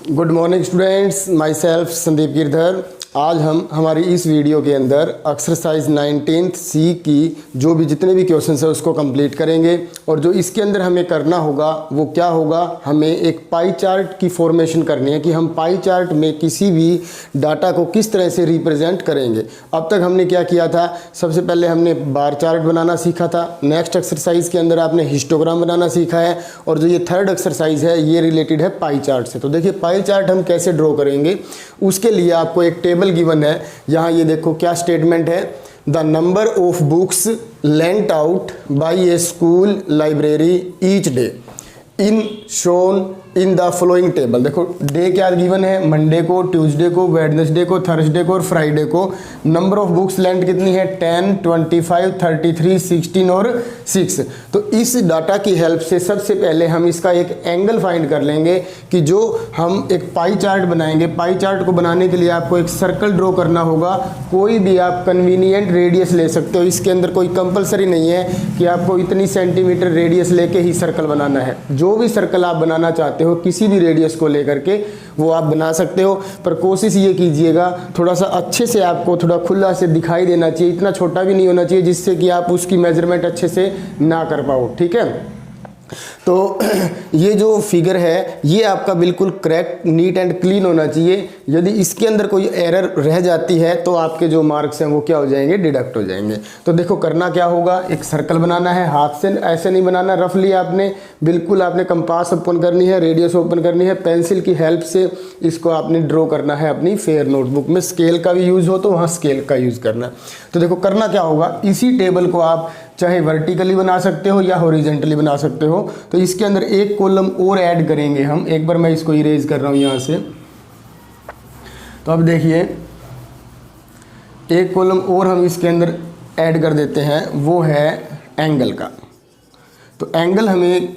Good morning students, my self Sandeep Girdhar. आज हम हमारी इस वीडियो के अंदर एक्सरसाइज 19th सी की जो भी जितने भी क्वेश्चंस है उसको कंप्लीट करेंगे। और जो इसके अंदर हमें करना होगा वो क्या होगा, हमें एक पाई चार्ट की फॉर्मेशन करनी है कि हम पाई चार्ट में किसी भी डाटा को किस तरह से रिप्रेजेंट करेंगे। अब तक हमने क्या किया था, सबसे पहले हमने बार चार्ट बनाना सीखा था। नेक्स्ट एक्सरसाइज के अंदर आपने हिस्टोग्राम बनाना सीखा है। और जो ये थर्ड एक्सरसाइज है ये रिलेटेड है पाई चार्ट से। तो देखिए पाई चार्ट हम कैसे ड्रॉ करेंगे, उसके लिए आपको एक टेबल गिवन है। यहाँ ये देखो क्या स्टेटमेंट है, the number of books lent out by A school library each day in shown in the following table. देखो डे क्या गिवन है, मंडे को, ट्यूसडे को, वेडनेसडे को, थर्सडे को और फ्राइडे को। नंबर ऑफ बुक्स लेंथ कितनी है, 10, 25, 33, 16 और 6। तो इस डाटा की हेल्प से सबसे पहले हम इसका एक एंगल फाइंड कर लेंगे कि जो हम एक पाई चार्ट बनाएंगे। पाई चार्ट को बनाने के लिए आपको एक सर्कल ड्रॉ करना होगा। कोई भी आप कन्वीनियंट रेडियस ले सकते हो, इसके अंदर कोई कंपलसरी नहीं है कि आपको इतनी सेंटीमीटर रेडियस लेके ही सर्कल बनाना है। जो भी सर्कल आप बनाना चाहते हो किसी भी रेडियस को लेकर के वो आप बना सकते हो, पर कोशिश ये कीजिएगा थोड़ा सा अच्छे से, आपको थोड़ा खुला से दिखाई देना चाहिए, इतना छोटा भी नहीं होना चाहिए जिससे कि आप उसकी मेजरमेंट अच्छे से ना कर पाओ। ठीक है, तो ये जो फिगर है ये आपका बिल्कुल करेक्ट, नीट एंड क्लीन होना चाहिए। यदि इसके अंदर कोई एरर रह जाती है तो आपके जो मार्क्स हैं वो क्या हो जाएंगे, डिडक्ट हो जाएंगे। तो देखो करना क्या होगा, एक सर्कल बनाना है। हाथ से ऐसे नहीं बनाना, रफली आपने बिल्कुल आपने कंपास ओपन करनी है, रेडियस ओपन करनी है, पेंसिल की हेल्प से इसको आपने ड्रॉ करना है अपनी फेयर नोटबुक में। स्केल का भी यूज़ हो तो वहाँ स्केल का यूज़ करना है। तो देखो करना क्या होगा, इसी टेबल को आप चाहे वर्टिकली बना सकते हो या हॉरिजेंटली बना सकते हो। तो इसके अंदर एक कॉलम और ऐड करेंगे हम। एक बार मैं इसको इरेज कर रहा हूँ यहाँ से। तो अब देखिए एक कॉलम और हम इसके अंदर ऐड कर देते हैं, वो है एंगल का। तो एंगल हमें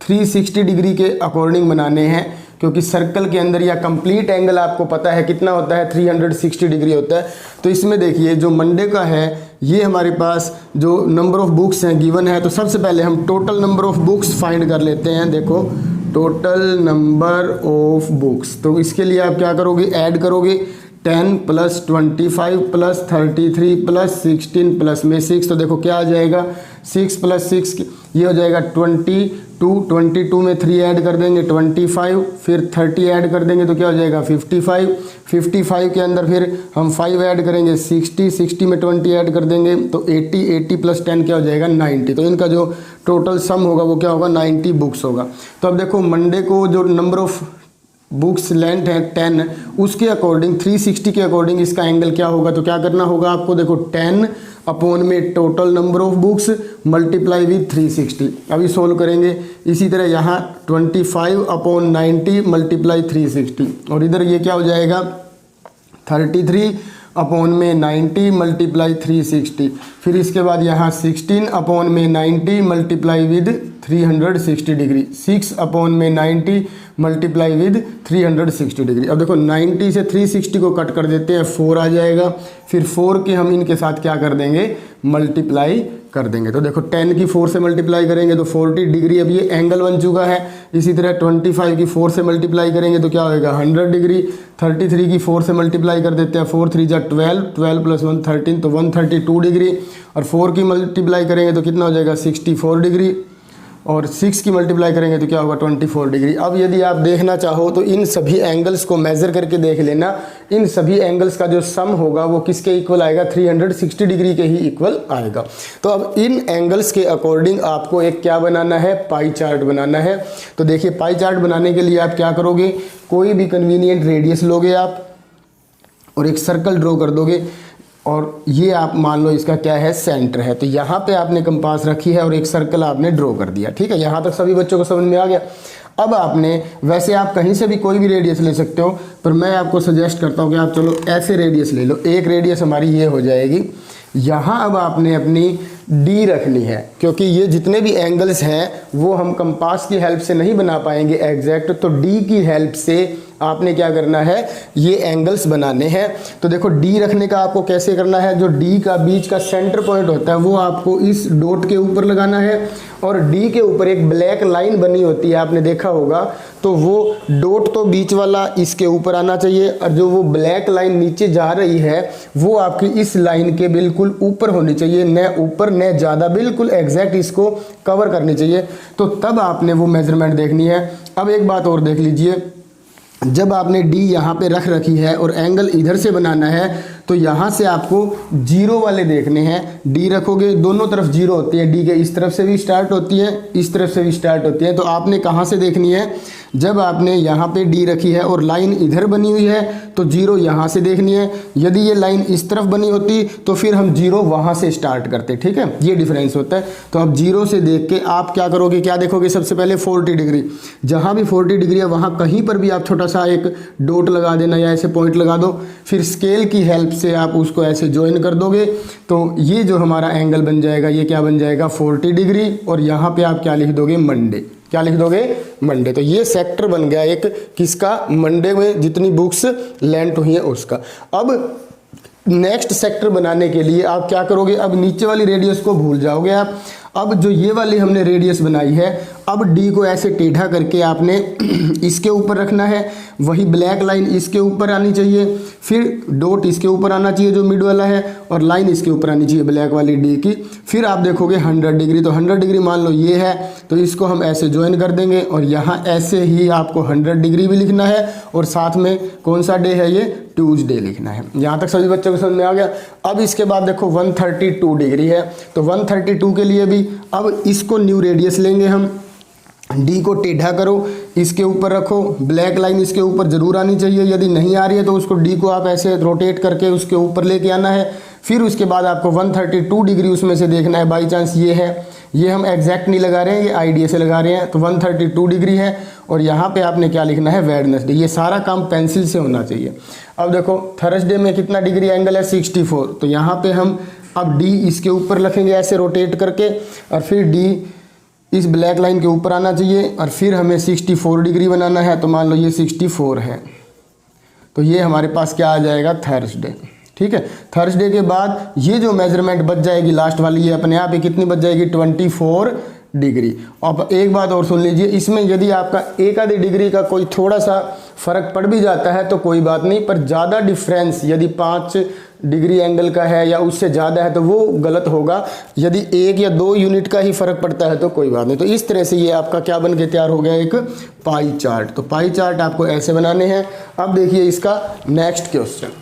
360 डिग्री के अकॉर्डिंग बनाने हैं, क्योंकि सर्कल के अंदर या कंप्लीट एंगल आपको पता है कितना होता है, 360 डिग्री होता है। तो इसमें देखिए जो मंडे का है ये हमारे पास जो नंबर ऑफ बुक्स हैं गिवन है। तो सबसे पहले हम total number of books find कर लेते हैं। देखो टोटल नंबर ऑफ बुक्स, तो इसके लिए आप क्या करोगे, ऐड करोगे 10 + 25 + 33 + 16 प्लस में 6। तो देखो क्या आ जाएगा, 6 + 6 ये हो जाएगा 22। 22 में 3 ऐड कर देंगे 25, फिर 30 ऐड कर देंगे तो क्या हो जाएगा 55। 55 के अंदर फिर हम 5 ऐड करेंगे 60। 60 में 20 ऐड कर देंगे तो 80। 80 + 10 क्या हो जाएगा 90। तो इनका जो टोटल सम होगा वो क्या होगा, 90 बुक्स होगा। तो अब देखो मंडे को जो नंबर ऑफ बुक्स लेंथ है 10, उसके अकॉर्डिंग 360 के अकॉर्डिंग इसका एंगल क्या होगा। तो क्या करना होगा आपको, देखो 10 अपॉन में total number of books multiply with 360। अभी सोल्व करेंगे। इसी तरह यहाँ 25 अपॉन 90 मल्टीप्लाई 360, और इधर ये क्या हो जाएगा 33 अपॉन में 90 मल्टीप्लाई 360। फिर इसके बाद यहाँ 16 अपॉन में 90 मल्टीप्लाई विद 360 डिग्री। 6 अपॉन में 90 मल्टीप्लाई विद 360 डिग्री। अब देखो 90 से 360 को कट कर देते हैं, 4 आ जाएगा। फिर 4 के हम इनके साथ क्या कर देंगे, मल्टीप्लाई कर देंगे। तो देखो 10 की 4 से मल्टीप्लाई करेंगे तो 40 डिग्री, अब ये एंगल बन चुका है। इसी तरह 25 की 4 से मल्टीप्लाई करेंगे तो क्या होगा 100 डिग्री। 33 की 4 से मल्टीप्लाई कर देते हैं, 4 3 जा 12, 12 + 1 13, तो 132 डिग्री। और 4 की मल्टीप्लाई करेंगे तो कितना हो जाएगा 64 डिग्री। और 6 की मल्टीप्लाई करेंगे तो क्या होगा 24 डिग्री। अब यदि आप देखना चाहो तो इन सभी एंगल्स को मेज़र करके देख लेना। इन सभी एंगल्स का जो सम होगा वो किसके इक्वल आएगा, 360 डिग्री के ही इक्वल आएगा। तो अब इन एंगल्स के अकॉर्डिंग आपको एक क्या बनाना है, पाई चार्ट बनाना है। तो देखिए पाई चार्ट बनाने के लिए आप क्या करोगे, कोई भी कन्वीनियंट रेडियस लोगे आप और एक सर्कल ड्रॉ कर दोगे। और ये आप मान लो इसका क्या है, सेंटर है। तो यहाँ पे आपने कंपास रखी है और एक सर्कल आपने ड्रॉ कर दिया। ठीक है, यहाँ तक सभी बच्चों को समझ में आ गया। अब आपने, वैसे आप कहीं से भी कोई भी रेडियस ले सकते हो, पर मैं आपको सजेस्ट करता हूँ कि आप चलो ऐसे रेडियस ले लो। एक रेडियस हमारी ये हो जाएगी। यहाँ अब आपने अपनी डी रखनी है, क्योंकि ये जितने भी एंगल्स हैं वो हम कंपास की हेल्प से नहीं बना पाएंगे एग्जैक्ट। तो डी की हेल्प से आपने क्या करना है, ये एंगल्स बनाने हैं। तो देखो डी रखने का आपको कैसे करना है, जो डी का बीच का सेंटर पॉइंट होता है वो आपको इस डॉट के ऊपर लगाना है, और डी के ऊपर एक ब्लैक लाइन बनी होती है, आपने देखा होगा, तो वो डॉट तो बीच वाला इसके ऊपर आना चाहिए, और जो वो ब्लैक लाइन नीचे जा रही है वो आपकी इस लाइन के बिल्कुल ऊपर होनी चाहिए, न ऊपर न ज़्यादा, बिल्कुल एग्जैक्ट इसको कवर करनी चाहिए। तो तब आपने वो मेजरमेंट देखनी है। अब एक बात और देख लीजिए, जब आपने डी यहाँ पे रख रखी है और एंगल इधर से बनाना है, तो यहाँ से आपको जीरो वाले देखने हैं। डी रखोगे, दोनों तरफ जीरो होती है, डी के इस तरफ से भी स्टार्ट होती है, इस तरफ से भी स्टार्ट होती है। तो आपने कहाँ से देखनी है, जब आपने यहाँ पे डी रखी है और लाइन इधर बनी हुई है तो जीरो यहाँ से देखनी है। यदि ये लाइन इस तरफ बनी होती तो फिर हम जीरो वहाँ से स्टार्ट करते, ठीक है, ये डिफरेंस होता है। तो अब जीरो से देख के आप क्या करोगे, क्या देखोगे, सबसे पहले 40 डिग्री, जहाँ भी 40 डिग्री है वहाँ कहीं पर भी आप छोटा सा एक डॉट लगा देना या ऐसे पॉइंट लगा दो, फिर स्केल की हेल्प से आप उसको ऐसे ज्वाइन कर दोगे, तो ये जो हमारा एंगल बन जाएगा, ये क्या बन जाएगा, 40 डिग्री। और यहाँ पे आप क्या लिख दोगे, मंडे, क्या लिख दोगे, मंडे। तो ये सेक्टर बन गया एक किसका, मंडे में जितनी बुक्स लेंथ हुई है उसका। अब नेक्स्ट सेक्टर बनाने के लिए आप क्या करोगे, अब नीचे वाली रेडियस को भूल जाओगे आप। अब जो ये वाली हमने रेडियस बनाई है, अब डी को ऐसे टेढ़ा करके आपने इसके ऊपर रखना है, वही ब्लैक लाइन इसके ऊपर आनी चाहिए, फिर डॉट इसके ऊपर आना चाहिए जो मिड वाला है, और लाइन इसके ऊपर आनी चाहिए ब्लैक वाली डी की। फिर आप देखोगे 100 डिग्री, तो 100 डिग्री मान लो ये है, तो इसको हम ऐसे ज्वाइन कर देंगे, और यहाँ ऐसे ही आपको 100 डिग्री भी लिखना है, और साथ में कौन सा डे है, ये ट्यूसडे लिखना है। यहाँ तक सभी बच्चों को समझ में आ गया। अब इसके बाद देखो 132 डिग्री है, तो 132 के लिए भी अब इसको न्यू रेडियस लेंगे हम, डी को टेढ़ा करो, इसके ऊपर रखो, ब्लैक लाइन इसके ऊपर जरूर आनी चाहिए, यदि नहीं आ रही है तो उसको डी को आप ऐसे रोटेट करके उसके ऊपर लेके आना है। फिर उसके बाद आपको 132 डिग्री उसमें से देखना है, बाई चांस ये है, ये हम एग्जैक्ट नहीं लगा रहे हैं, ये आइडिया से लगा रहे हैं, तो 132 डिग्री है, और यहाँ पे आपने क्या लिखना है, वेडनेसडे। ये सारा काम पेंसिल से होना चाहिए। अब देखो थर्सडे में कितना डिग्री एंगल है, 64, तो यहाँ पे हम अब डी इसके ऊपर रखेंगे ऐसे रोटेट करके, और फिर डी इस ब्लैक लाइन के ऊपर आना चाहिए, और फिर हमें 64 डिग्री बनाना है। तो मान लो ये 64 है, तो ये हमारे पास क्या आ जाएगा, थर्सडे, ठीक है। थर्सडे के बाद ये जो मेजरमेंट बच जाएगी लास्ट वाली, ये अपने आप ही कितनी बच जाएगी, 24 डिग्री। अब एक बात और सुन लीजिए, इसमें यदि आपका एक आधी डिग्री का कोई थोड़ा सा फर्क पड़ भी जाता है तो कोई बात नहीं, पर ज़्यादा डिफरेंस यदि 5 डिग्री एंगल का है या उससे ज़्यादा है तो वो गलत होगा। यदि 1 या 2 यूनिट का ही फर्क पड़ता है तो कोई बात नहीं। तो इस तरह से ये आपका क्या बन के तैयार हो गया, एक पाई चार्ट। तो पाई चार्ट आपको ऐसे बनाने हैं। अब देखिए इसका नेक्स्ट क्वेश्चन।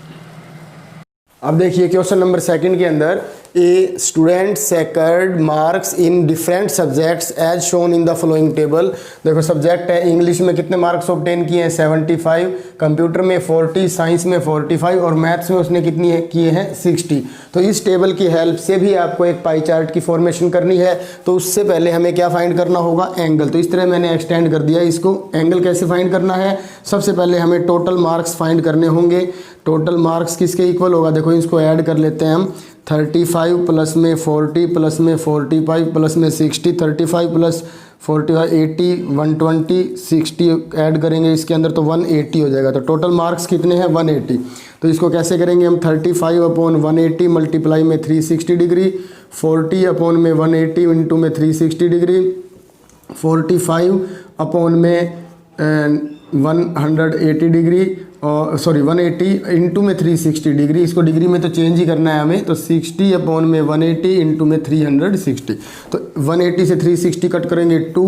अब देखिए क्वेश्चन नंबर 2 के अंदर, a student second marks in different subjects as shown in the following table. देखो सब्जेक्ट है, इंग्लिश में कितने मार्क्स ऑब्टेन किए हैं, 75, कंप्यूटर में 40, साइंस में 45, और मैथ्स में उसने कितनी है किए हैं, 60। तो इस टेबल की हेल्प से भी आपको एक पाई चार्ट की फॉर्मेशन करनी है। तो उससे पहले हमें क्या फाइंड करना होगा, एंगल। तो इस तरह मैंने एक्सटेंड कर दिया इसको। एंगल कैसे फाइंड करना है, सबसे पहले हमें टोटल मार्क्स फाइंड करने होंगे। टोटल मार्क्स किसके इक्वल होगा, देखो इसको ऐड कर लेते हैं हम। 35 प्लस में 40 प्लस में 45 प्लस में 60, 35 प्लस 45 80, 120, 60 ऐड करेंगे इसके अंदर तो 180 हो जाएगा। तो टोटल मार्क्स कितने हैं, 180। तो इसको कैसे करेंगे हम, 35 अपॉन 180 मल्टीप्लाई में 360 डिग्री, 40 अपॉन में 180 इंटू में 360 डिग्री, 45 अपॉन में 180 डिग्री, और सॉरी 180 इंटू में 360 डिग्री। इसको डिग्री में तो चेंज ही करना है हमें, तो 60 अपॉन में 180 इंटू में 360। तो 180 से 360 कट करेंगे 2,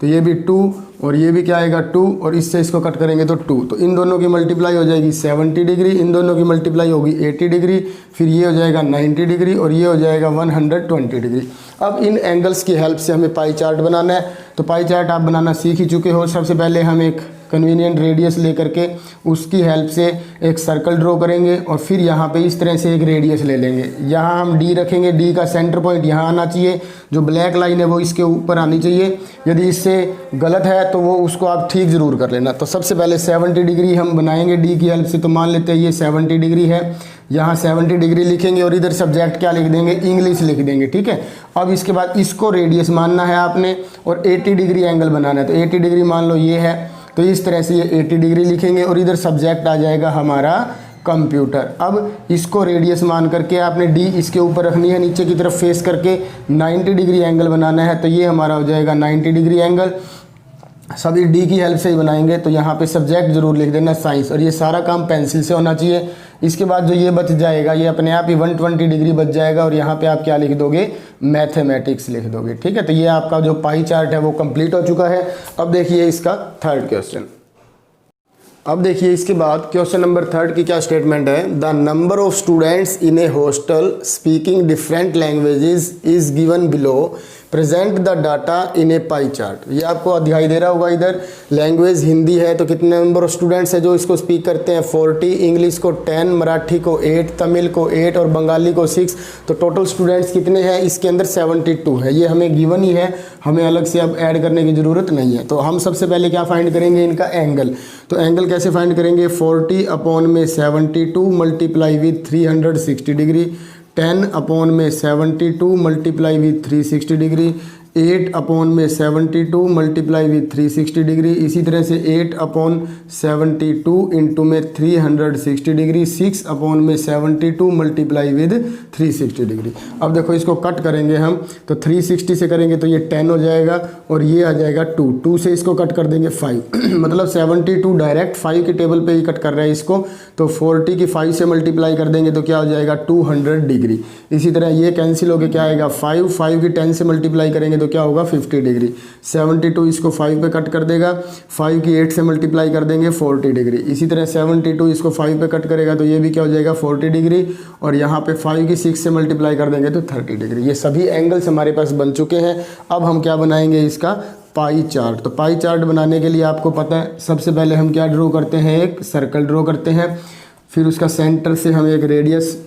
तो ये भी 2, और ये भी क्या आएगा 2, और इससे इसको कट करेंगे तो 2। तो इन दोनों की मल्टीप्लाई हो जाएगी 70 डिग्री, इन दोनों की मल्टीप्लाई होगी 80 डिग्री, फिर ये हो जाएगा 90 डिग्री, और ये हो जाएगा 120 डिग्री। अब इन एंगल्स की हेल्प से हमें पाई चार्ट बनाना है। तो पाई चार्ट आप बनाना सीख ही चुके हो। सबसे पहले हम एक कन्वीनियंट रेडियस लेकर के उसकी हेल्प से एक सर्कल ड्रॉ करेंगे, और फिर यहाँ पे इस तरह से एक रेडियस ले लेंगे। यहाँ हम डी रखेंगे, डी का सेंटर पॉइंट यहाँ आना चाहिए, जो ब्लैक लाइन है वो इसके ऊपर आनी चाहिए। यदि इससे गलत है तो वो उसको आप ठीक ज़रूर कर लेना। तो सबसे पहले 70 डिग्री हम बनाएंगे डी की हेल्प से। तो मान लेते हैं ये 70 डिग्री है, यहाँ 70 डिग्री लिखेंगे, और इधर सब्जेक्ट क्या लिख देंगे, इंग्लिश लिख देंगे, ठीक है। अब इसके बाद इसको रेडियस मानना है आपने, और 80 डिग्री एंगल बनाना है। तो 80 डिग्री मान लो ये है, तो इस तरह से ये 80 डिग्री लिखेंगे और इधर सब्जेक्ट आ जाएगा हमारा कंप्यूटर। अब इसको रेडियस मान करके आपने डी इसके ऊपर रखनी है, नीचे की तरफ फेस करके 90 डिग्री एंगल बनाना है। तो ये हमारा हो जाएगा 90 डिग्री एंगल, सभी डी की हेल्प से ही बनाएंगे। तो यहाँ पे सब्जेक्ट जरूर लिख देना साइंस, और ये सारा काम पेंसिल से होना चाहिए। इसके बाद जो ये बच जाएगा ये अपने आप ही 120 डिग्री बच जाएगा, और यहाँ पे आप क्या लिख दोगे, मैथमेटिक्स लिख दोगे। ठीक है, तो ये आपका जो पाई चार्ट है वो कंप्लीट हो चुका है। अब देखिए इसका थर्ड क्वेश्चन। अब देखिए इसके बाद क्वेश्चन नंबर 3 की क्या स्टेटमेंट है। The number of students in A hostel speaking different languages is given below, present the data in A pie chart. ये आपको दिखाई दे रहा होगा, इधर लैंग्वेज हिंदी है तो कितने नंबर ऑफ स्टूडेंट्स है जो इसको स्पीक करते हैं, 40, इंग्लिश को 10, मराठी को 8, तमिल को 8 और बंगाली को 6। तो टोटल स्टूडेंट्स कितने हैं इसके अंदर, 72 है। ये हमें गिवन ही है, हमें अलग से अब ऐड करने की ज़रूरत नहीं है। तो हम सबसे पहले क्या फाइंड करेंगे, इनका एंगल। तो एंगल कैसे फाइंड करेंगे, 40 अपॉन में 72 मल्टीप्लाई विथ 360 डिग्री, 10 अपॉन में 72 मल्टीप्लाई विथ 360 डिग्री, 8 अपॉन में 72 मल्टीप्लाई विथ 360 डिग्री, इसी तरह से 8 अपॉन 72 इंटू में 360 डिग्री, 6 अपॉन में 72 मल्टीप्लाई विद 360 डिग्री। अब देखो इसको कट करेंगे हम, तो 360 से करेंगे तो ये 10 हो जाएगा, और ये आ जाएगा 2 से इसको कट कर देंगे 5 मतलब 72 डायरेक्ट 5 के टेबल पे ही कट कर रहा है इसको। तो 40 की 5 से मल्टीप्लाई कर देंगे तो क्या हो जाएगा, 200 डिग्री। इसी तरह ये कैंसिल होकर क्या आएगा, 5 की 10 से मल्टीप्लाई करेंगे तो क्या होगा, 50 डिग्री। 72 इसको 5 पे कट कर देगा, 5 की 8 से मल्टीप्लाई कर देंगे 40 डिग्री। इसी तरह 72 इसको 5 पे कट करेगा तो ये भी क्या हो जाएगा, 40 डिग्री, और यहाँ पे 5 की 6 से मल्टीप्लाई कर देंगे तो 30 डिग्री। ये सभी एंगल्स हमारे पास बन चुके हैं। अब हम क्या बनाएंगे, इसका पाई चार्ट। तो पाई चार्ट बनाने के लिए आपको पता है सबसे पहले हम क्या ड्रॉ करते हैं, एक सर्कल ड्रॉ करते हैं, फिर उसका सेंटर से हम एक रेडियस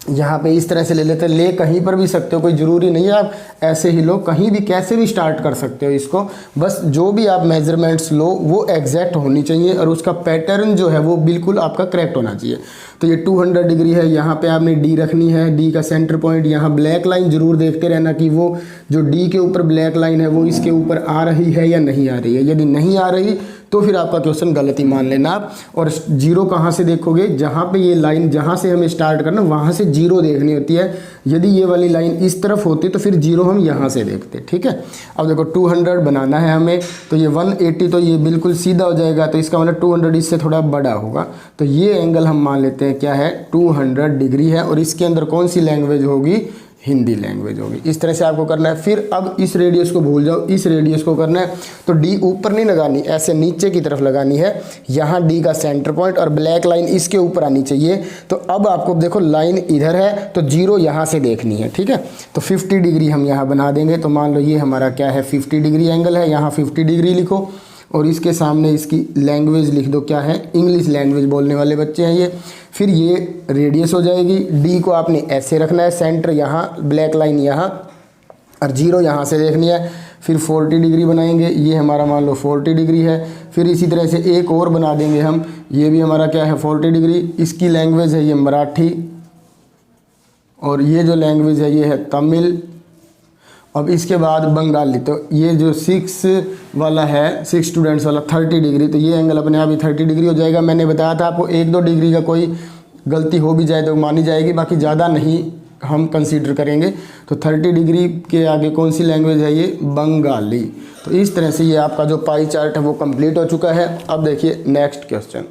यहाँ पे इस तरह से ले लेते हैं। ले कहीं पर भी सकते हो, कोई ज़रूरी नहीं है आप ऐसे ही लो, कहीं भी कैसे भी स्टार्ट कर सकते हो इसको। बस जो भी आप मेजरमेंट्स लो वो एग्जैक्ट होनी चाहिए, और उसका पैटर्न जो है वो बिल्कुल आपका करेक्ट होना चाहिए। तो ये 200 डिग्री है, यहाँ पे आपने डी रखनी है, डी का सेंटर पॉइंट, यहाँ ब्लैक लाइन जरूर देखते रहना कि वो जो डी के ऊपर ब्लैक लाइन है वो इसके ऊपर आ रही है या नहीं आ रही है। यदि नहीं आ रही तो फिर आपका क्वेश्चन गलत ही मान लेना आप। और जीरो कहाँ से देखोगे, जहाँ पे ये लाइन जहाँ से हमें स्टार्ट करना वहाँ से जीरो देखनी होती है। यदि ये वाली लाइन इस तरफ होती तो फिर जीरो हम यहाँ से देखते। ठीक है, अब देखो 200 बनाना है हमें, तो ये 180 तो ये बिल्कुल सीधा हो जाएगा, तो इसका मतलब 200 इससे थोड़ा बड़ा होगा। तो ये एंगल हम मान लेते हैं क्या है, 200 डिग्री है, और इसके अंदर कौन सी लैंग्वेज होगी, हिंदी लैंग्वेज होगी। इस तरह से आपको करना है। फिर अब इस रेडियस को भूल जाओ, इस रेडियस को करना है। तो डी ऊपर नहीं लगानी, ऐसे नीचे की तरफ लगानी है, यहाँ डी का सेंटर पॉइंट, और ब्लैक लाइन इसके ऊपर आनी चाहिए। तो अब आपको देखो लाइन इधर है तो जीरो यहाँ से देखनी है। ठीक है, तो 50 डिग्री हम यहाँ बना देंगे। तो मान लो ये हमारा क्या है, 50 डिग्री एंगल है, यहाँ 50 डिग्री लिखो, और इसके सामने इसकी लैंग्वेज लिख दो, क्या है, इंग्लिश लैंग्वेज बोलने वाले बच्चे हैं ये। फिर ये रेडियस हो जाएगी, डी को आपने ऐसे रखना है, सेंटर यहाँ, ब्लैक लाइन यहाँ, और जीरो यहाँ से देखनी है। फिर 40 डिग्री बनाएंगे, ये हमारा मान लो 40 डिग्री है। फिर इसी तरह से एक और बना देंगे हम, ये भी हमारा क्या है, 40 डिग्री। इसकी लैंग्वेज है ये मराठी, और ये जो लैंग्वेज है ये है तमिल। अब इसके बाद बंगाली। तो ये जो 6 वाला है, 6 स्टूडेंट्स वाला 30 डिग्री, तो ये एंगल अपने आप ही 30 डिग्री हो जाएगा। मैंने बताया था आपको 1-2 डिग्री का कोई गलती हो भी जाए तो मानी जाएगी, बाकी ज़्यादा नहीं हम कंसीडर करेंगे। तो 30 डिग्री के आगे कौन सी लैंग्वेज है, ये बंगाली। तो इस तरह से ये आपका जो पाई चार्ट है वो कंप्लीट हो चुका है। अब देखिए नेक्स्ट क्वेश्चन।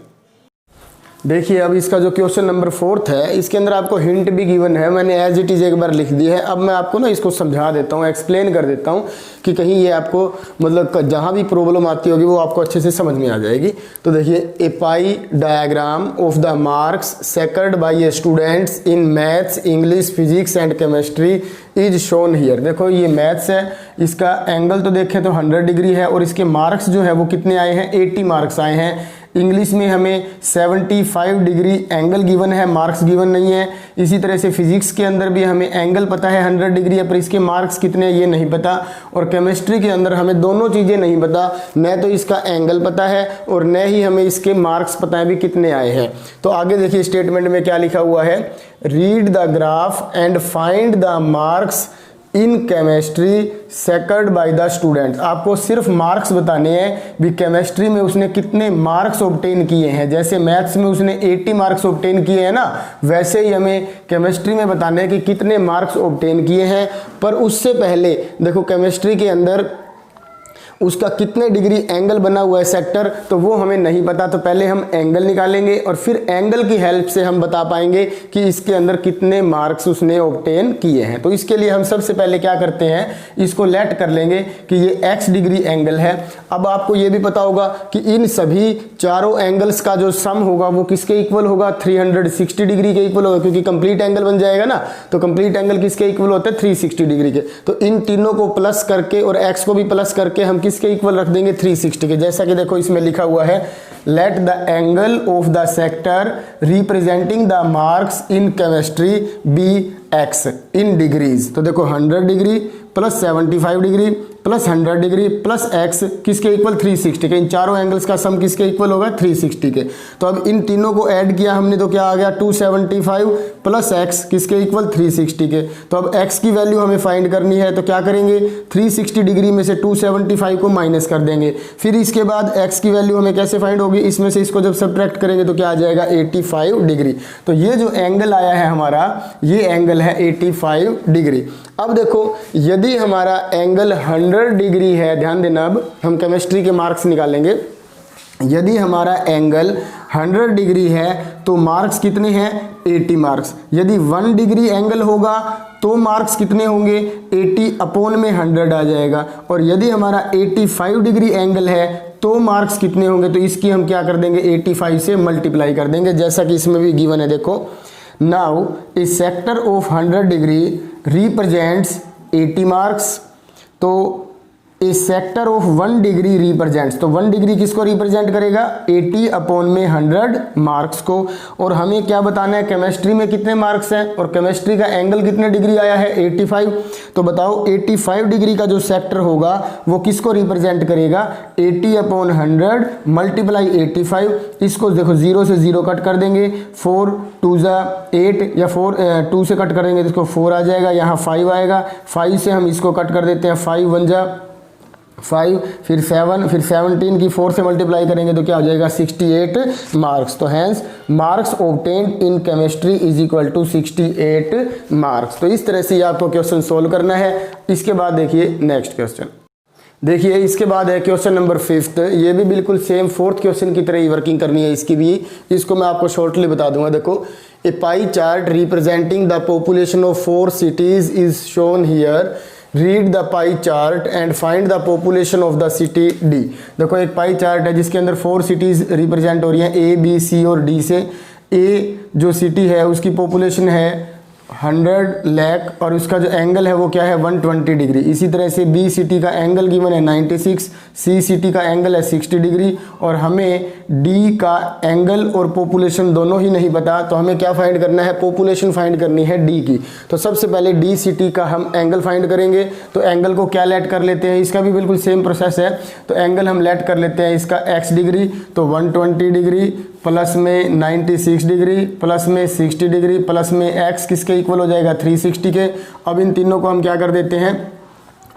देखिए अब इसका जो क्वेश्चन नंबर 4 है, इसके अंदर आपको हिंट भी गिवन है, मैंने एज इट इज़ एक बार लिख दी है। अब मैं आपको ना इसको समझा देता हूँ, एक्सप्लेन कर देता हूँ कि कहीं ये आपको मतलब जहाँ भी प्रॉब्लम आती होगी वो आपको अच्छे से समझ में आ जाएगी। तो देखिए, a pie diagram of the marks secured by students in maths, English, physics and chemistry is shown here. देखो ये मैथ्स है, इसका एंगल तो देखें तो 100 डिग्री है, और इसके मार्क्स जो है वो कितने आए हैं, 80 मार्क्स आए हैं। इंग्लिश में हमें 75 डिग्री एंगल गिवन है, मार्क्स गिवन नहीं है। इसी तरह से फिजिक्स के अंदर भी हमें एंगल पता है 100 डिग्री है, पर इसके मार्क्स कितने हैं ये नहीं पता। और केमिस्ट्री के अंदर हमें दोनों चीज़ें नहीं पता, न तो इसका एंगल पता है और न ही हमें इसके मार्क्स पता है भी कितने आए हैं। तो आगे देखिए स्टेटमेंट में क्या लिखा हुआ है, read the graph and find the marks in chemistry sacred by the students. आपको सिर्फ मार्क्स बताने हैं भी केमिस्ट्री में उसने कितने मार्क्स ऑब्टेन किए हैं। जैसे मैथ्स में उसने 80 मार्क्स ऑब्टेन किए हैं ना, वैसे ही हमें केमिस्ट्री में बताने हैं कि कितने मार्क्स ऑब्टेन किए हैं। पर उससे पहले देखो केमिस्ट्री के अंदर उसका कितने डिग्री एंगल बना हुआ है सेक्टर, तो वो हमें नहीं पता। तो पहले हम एंगल निकालेंगे और फिर एंगल की हेल्प से हम बता पाएंगे कि इसके अंदर कितने मार्क्स उसने ऑब्टेन किए हैं। तो इसके लिए हम सबसे पहले क्या करते हैं, इसको लेट कर लेंगे कि ये x डिग्री एंगल है। अब आपको ये भी पता होगा कि इन सभी चारों एंगल्स का जो सम होगा वो किसके इक्वल होगा, 360 डिग्री के इक्वल होगा, क्योंकि कंप्लीट एंगल बन जाएगा ना। तो कंप्लीट एंगल किसके इक्वल होते हैं, 360 डिग्री के। तो इन तीनों को प्लस करके और x को भी प्लस करके हम किसके इक्वल रख देंगे, 360 के। जैसा कि देखो इसमें लिखा हुआ है, let the angle of the sector representing the marks in chemistry be x in degrees. तो देखो 100 degree plus 75 degree plus 100 degree plus x किसके इक्वल, 360 के। इन चारों एंगल्स का सम किसके इक्वल होगा, 360 के। तो अब इन तीनों को ऐड किया हमने तो क्या आ गया, 275 प्लस x किसके इक्वल, 360 के। तो अब x की वैल्यू हमें फाइंड करनी है, तो क्या करेंगे, 360 डिग्री में से 275 को माइनस कर देंगे। फिर इसके बाद x की वैल्यू हमें कैसे फाइंड होगी, इसमें से इसको जब सब्ट्रैक्ट करेंगे तो क्या आ जाएगा, 85 डिग्री। तो ये जो एंगल आया है हमारा, ये एंगल है 85 डिग्री। अब देखो यदि हमारा एंगल 100 डिग्री है, ध्यान देना, अब हम केमिस्ट्री के मार्क्स निकालेंगे। यदि हमारा एंगल 100 डिग्री है तो मार्क्स कितने हैं, 80 मार्क्स। यदि 1 डिग्री एंगल होगा तो मार्क्स कितने होंगे, 80 अपॉन में 100 आ जाएगा। और यदि हमारा 85 डिग्री एंगल है तो मार्क्स कितने होंगे, तो इसकी हम क्या कर देंगे, 85 से मल्टीप्लाई कर देंगे, जैसा कि इसमें भी गिवन है। देखो now A sector of 100 degree represents 80 marks. तो A sector of 1 degree represents, तो 1 डिग्री किसको रिप्रेजेंट करेगा, 80 अपॉन में 100 मार्क्स को। और हमें क्या बताना है, केमिस्ट्री में कितने मार्क्स हैं और केमिस्ट्री का एंगल कितने डिग्री आया है, 85। तो बताओ 85 डिग्री का जो सेक्टर होगा वो किसको रिप्रेजेंट करेगा, 80 अपॉन 100 मल्टीप्लाई 85। इसको देखो 0 से 0 कट कर देंगे, 4 2 जा 8 या 4 2 से कट करेंगे तो इसको 4 आ जाएगा, यहाँ 5 आएगा। 5 से हम इसको कट कर देते हैं, 5 1 जा 5, फिर 7, फिर 17 की 4 से मल्टीप्लाई करेंगे तो क्या हो जाएगा, 68 मार्क्स। तो hence marks obtained in chemistry is equal to 68 marks. तो इस तरह से आपको क्वेश्चन सोल्व करना है। इसके बाद देखिए नेक्स्ट क्वेश्चन, देखिए इसके बाद है क्वेश्चन नंबर 5। ये भी बिल्कुल सेम 4th क्वेश्चन की तरह ही वर्किंग करनी है इसकी भी। इसको मैं आपको शॉर्टली बता दूंगा। देखो a pie chart representing the population of 4 cities is shown here, read the pie chart and find the population of the city D. देखो एक पाई चार्ट है जिसके अंदर 4 सिटीज रिप्रेजेंट हो रही हैं, ए बी सी और डी से। ए जो सिटी है उसकी पॉपुलेशन है 100 लाख और उसका जो एंगल है वो क्या है, 120 डिग्री। इसी तरह से बी सिटी का एंगल गिवन है 96, सी सिटी का एंगल है 60 डिग्री। और हमें डी का एंगल और पॉपुलेशन दोनों ही नहीं पता, तो हमें क्या फाइंड करना है, पॉपुलेशन फाइंड करनी है डी की। तो सबसे पहले डी सिटी का हम एंगल फाइंड करेंगे। तो एंगल को क्या लेट कर लेते हैं, इसका भी बिल्कुल सेम प्रोसेस है। तो एंगल हम लेट कर लेते हैं इसका x डिग्री, तो 120 डिग्री प्लस में 96 डिग्री प्लस में 60 डिग्री प्लस में x किसके इक्वल हो जाएगा, 360 के। अब इन तीनों को हम क्या कर देते हैं,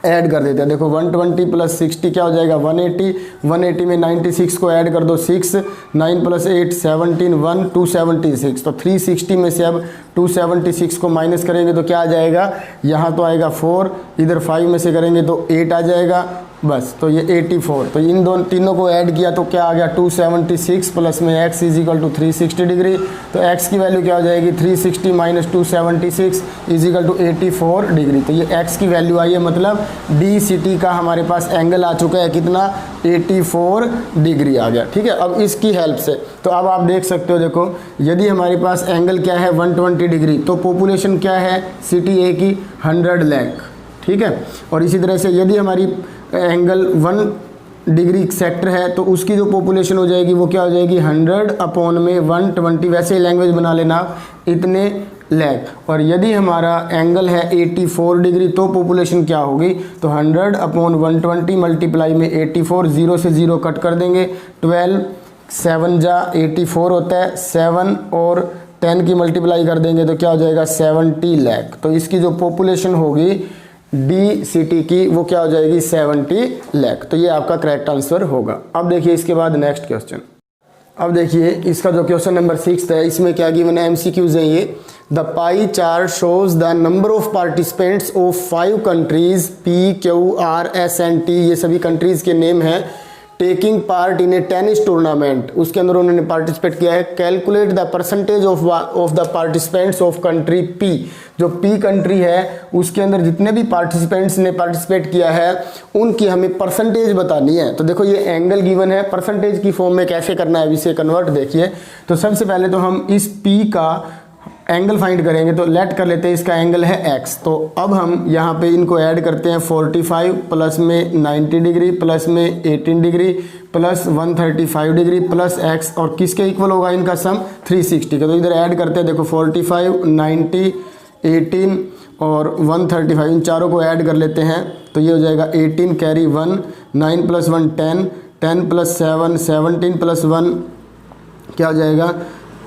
ऐड कर देते हैं। देखो 120 प्लस 60 क्या हो जाएगा, 180। 180 में 96 को ऐड कर दो, 6 9 प्लस 8 17 1 276। तो 360 में से अब 276 को माइनस करेंगे तो क्या आ जाएगा, यहाँ तो आएगा 4, इधर 5 में से करेंगे तो 8 आ जाएगा, बस। तो ये 84। तो इन दोनों तीनों को ऐड किया तो क्या आ गया, 276 प्लस में x is equal to 360 degree. तो x की वैल्यू क्या हो जाएगी, 360 minus 276 is equal to 84 degree. तो ये x की वैल्यू आई है, मतलब डी सिटी का हमारे पास एंगल आ चुका है कितना, 84 डिग्री आ गया। ठीक है, अब इसकी हेल्प से तो अब आप देख सकते हो, देखो यदि हमारे पास एंगल क्या है 120 डिग्री, तो पॉपुलेशन क्या है सिटी ए की 100 लाख। ठीक है, और इसी तरह से यदि हमारी एंगल 1 डिग्री सेक्टर है तो उसकी जो पॉपुलेशन हो जाएगी वो क्या हो जाएगी, 100 अपॉन में 120, वैसे ही लैंग्वेज बना लेना, इतने लाख। और यदि हमारा एंगल है 84 डिग्री तो पॉपुलेशन क्या होगी, तो 100 अपॉन 120 मल्टीप्लाई में 84, 0 से 0 कट कर देंगे, 12 7 जा 84 होता है, 7 और 10 की मल्टीप्लाई कर देंगे तो क्या हो जाएगा, 70 लाख। तो इसकी जो पॉपुलेशन होगी DCT की वो क्या हो जाएगी 70 लाख। तो ये आपका करेक्ट आंसर होगा। अब देखिए इसके बाद नेक्स्ट क्वेश्चन। अब देखिए इसका जो क्वेश्चन नंबर 6 है, इसमें क्या गिवन है, MCQs है ये। The pie chart shows the number of participants of 5 countries PQRS and T, ये सभी कंट्रीज के नेम हैं, taking part in A tennis tournament, उसके अंदर उन्होंने पार्टिसिपेट किया है। Calculate the percentage of the participants of country P, जो P कंट्री है उसके अंदर जितने भी पार्टिसिपेंट्स ने पार्टिसिपेट किया है उनकी हमें परसेंटेज बतानी है। तो देखो ये एंगल गिवन है, परसेंटेज की फॉर्म में कैसे करना है इसे कन्वर्ट देखिए। तो सबसे पहले तो हम इस P का एंगल फाइंड करेंगे, तो लेट कर लेते हैं इसका एंगल है x। तो अब हम यहाँ पे इनको ऐड करते हैं 45 प्लस में 90 डिग्री प्लस में 18 degree plus 135 degree plus x, और किसके इक्वल होगा इनका सम 360 का। तो इधर ऐड करते हैं, देखो 45 90 18 और 135, इन चारों को ऐड कर लेते हैं। तो ये हो जाएगा 18 कैरी 1, 9 प्लस 1 10, 10 प्लस 7 17 प्लस 1 क्या हो जाएगा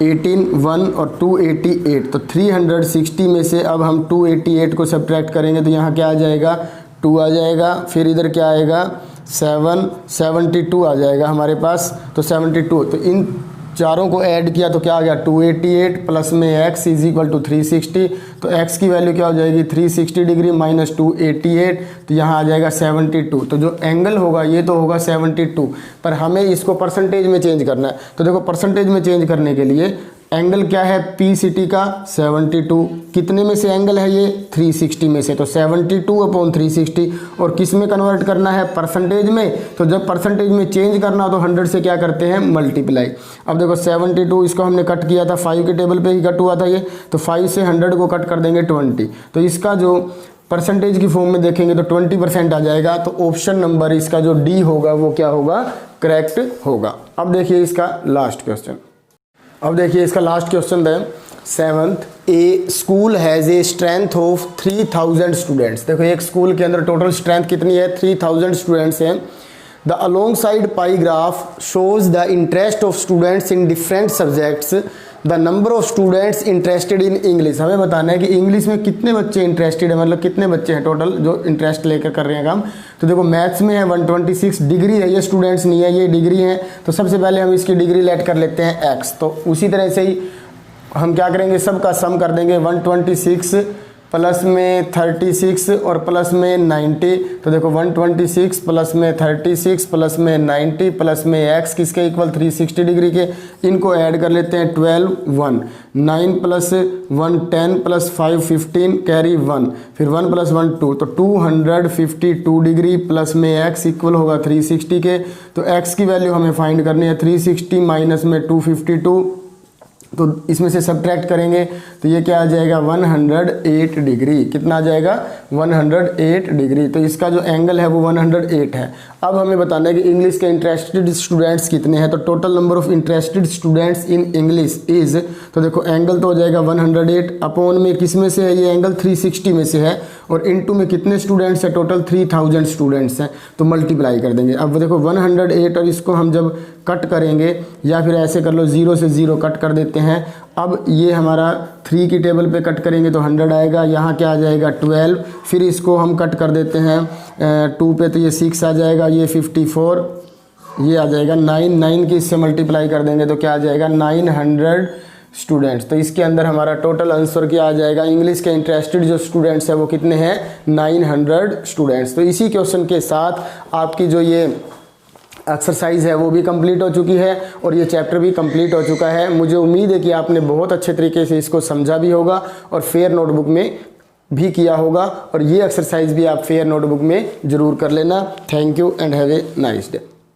18 1 और 288। तो 360 में से अब हम 288 को सब्ट्रैक्ट करेंगे तो यहाँ क्या आ जाएगा 2 आ जाएगा, फिर इधर क्या आएगा 72 आ जाएगा हमारे पास। तो 72, तो इन चारों को ऐड किया तो क्या आ गया 288 प्लस में x इज इक्वल टू 360। तो x की वैल्यू क्या हो जाएगी 360 डिग्री माइनस 288, तो यहाँ आ जाएगा 72। तो जो एंगल होगा ये तो होगा 72, पर हमें इसको परसेंटेज में चेंज करना है। तो देखो परसेंटेज में चेंज करने के लिए एंगल क्या है PCT का 72, कितने में से एंगल है ये 360 में से, तो 72/360, और किस में कन्वर्ट करना है परसेंटेज में। तो जब परसेंटेज में चेंज करना हो तो 100 से क्या करते हैं मल्टीप्लाई। अब देखो 72 इसको हमने कट किया था 5 के टेबल पे ही कट हुआ था ये, तो 5 से 100 को कट कर देंगे 20। तो इसका जो परसेंटेज की फॉर्म में देखेंगे तो 20% आ जाएगा। तो ऑप्शन नंबर इसका जो D होगा वो क्या होगा करेक्ट होगा। अब देखिए इसका लास्ट क्वेश्चन। अब देखिए इसका लास्ट क्वेश्चन है 7th, A school has a strength of 3000 students. देखो एक स्कूल के अंदर टोटल स्ट्रेंथ कितनी है 3000 स्टूडेंट्स हैं। The along side pi graph shows the interest of students in different subjects, the number of students interested in English. हमें बताना है कि इंग्लिश में कितने बच्चे इंटरेस्टेड है, मतलब कितने बच्चे हैं टोटल जो इंटरेस्ट लेकर कर रहे हैं काम। तो देखो मैथ्स में है 126 डिग्री है, ये स्टूडेंट्स नहीं है ये डिग्री है। तो सबसे पहले हम इसकी डिग्री लेट कर लेते हैं x। तो उसी तरह से ही हम क्या करेंगे सबका सम कर देंगे 126 प्लस में 36 और प्लस में 90। तो देखो 126 प्लस में 36 प्लस में 90 प्लस में x किसके इक्वल 360 डिग्री के, इनको ऐड कर लेते हैं 12 1 9 प्लस 1 10 प्लस 5 15 कैरी 1, फिर 1 प्लस 1 2, तो 252 डिग्री प्लस में x इक्वल होगा 360 के। तो x की वैल्यू हमें फाइंड करनी है 360 माइनस में 252, तो इसमें से सब्ट्रैक्ट करेंगे तो ये क्या आ जाएगा 108 डिग्री। कितना आ जाएगा 108 डिग्री। तो इसका जो एंगल है वो 108 है। अब हमें बताना है कि इंग्लिश के इंटरेस्टेड स्टूडेंट्स कितने हैं। तो total number of interested students in English is, तो देखो एंगल तो हो जाएगा 108 अपॉन में किस में से है ये एंगल 360 में से है, और इनटू में कितने स्टूडेंट्स हैं टोटल 3000 स्टूडेंट्स हैं, तो मल्टीप्लाई कर देंगे। अब देखो 108 और इसको हम जब कट करेंगे या फिर ऐसे कर लो 0 से 0 कट कर देते हैं। अब ये हमारा 3 की टेबल पे कट करेंगे तो 100 आएगा, यहाँ क्या आ जाएगा 12, फिर इसको हम कट कर देते हैं 2 पे तो ये 6 आ जाएगा, ये 54, ये आ जाएगा 9 की इससे मल्टीप्लाई कर देंगे तो क्या आ जाएगा 900 स्टूडेंट्स। तो इसके अंदर हमारा टोटल आंसर क्या आ जाएगा, इंग्लिश के इंटरेस्टेड जो स्टूडेंट्स हैं वो कितने हैं 900 स्टूडेंट्स। तो इसी क्वेश्चन के साथ आपकी जो ये एक्सरसाइज है वो भी कंप्लीट हो चुकी है और ये चैप्टर भी कंप्लीट हो चुका है। मुझे उम्मीद है कि आपने बहुत अच्छे तरीके से इसको समझा भी होगा और फेयर नोटबुक में भी किया होगा, और ये एक्सरसाइज भी आप फेयर नोटबुक में ज़रूर कर लेना। Thank you and have a nice day.